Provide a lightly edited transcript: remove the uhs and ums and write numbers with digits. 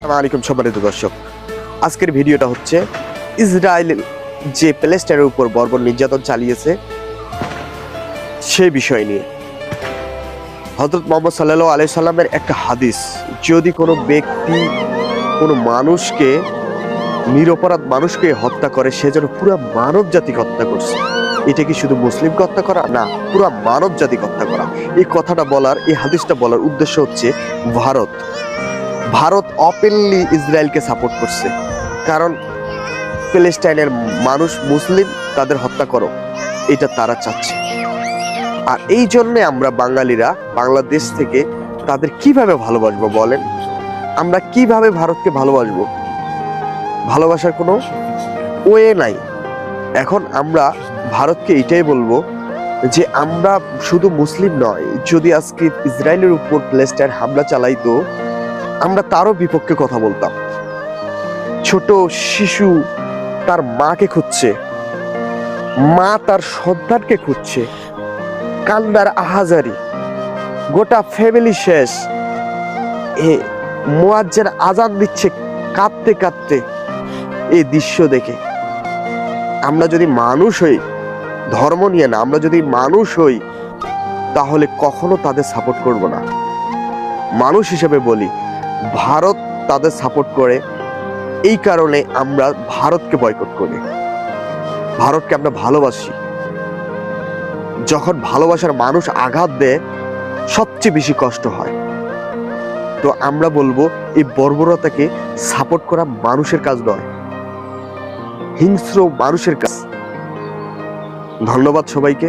আসসালামু আলাইকুম সম্মানিত দর্শক, আজকের ভিডিওটা হচ্ছে ইসরায়েল যে প্যালেস্টাইনের উপর বর্বর নির্যাতন চালিয়েছে সে বিষয় নিয়ে। হযরত মুহাম্মদ সাল্লাল্লাহু আলাইহি সাল্লামের একটা হাদিস, যদি কোনো ব্যক্তি কোনো মানুষকে, নিরপরাধ মানুষকে হত্যা করে, সে যেন পুরো মানব জাতিকে হত্যা করছে। এটা কি শুধু মুসলিমকে হত্যা করা না, পুরো মানব জাতিকে হত্যা করা। এই কথাটা বলার, এই হাদিসটা বলার উদ্দেশ্য হচ্ছে ভারত ওপেনলি ইসরায়েলকে সাপোর্ট করছে, কারণ প্যালেস্টাইনের মানুষ মুসলিম, তাদের হত্যা করো, এটা তারা চাচ্ছে। আর এই জন্যে আমরা বাঙালিরা বাংলাদেশ থেকে তাদের কিভাবে ভালোবাসবো বলেন? আমরা কিভাবে ভারতকে ভালোবাসবো? ভালোবাসার কোনো ওয়ে নাই। এখন আমরা ভারতকে এটাই বলবো যে আমরা শুধু মুসলিম নয়, যদি আজকে ইসরায়েলের উপর প্যালেস্টাইন হামলা চালাইতো, আমরা তারও বিপক্ষে কথা বলতাম। ছোট শিশু তার মাকে খুঁজছে, মা তার সন্তানকে খুঁজছে, কান্দার আহাজারি, গোটা ফ্যামিলি শেষ। মুয়াজ্জিন আজান দিচ্ছে কাঁদতে কাঁদতে। এই দৃশ্য দেখে আমরা যদি মানুষ হই, ধর্ম নিয়ে না, আমরা যদি মানুষ হই, তাহলে কখনো তাদের সাপোর্ট করব না। মানুষ হিসেবে বলি, ভারত তাদের সাপোর্ট করে, এই কারণে আমরা ভারতকে বয়কট করি। ভারতকে আমরা ভালোবাসি। যখন ভালোবাসার মানুষ আঘাত দেয়, সবচেয়ে বেশি কষ্ট হয়। তো আমরা বলবো, এই বর্বরতাকে সাপোর্ট করা মানুষের কাজ নয়, হিংস্র মানুষের কাজ। ধন্যবাদ সবাইকে।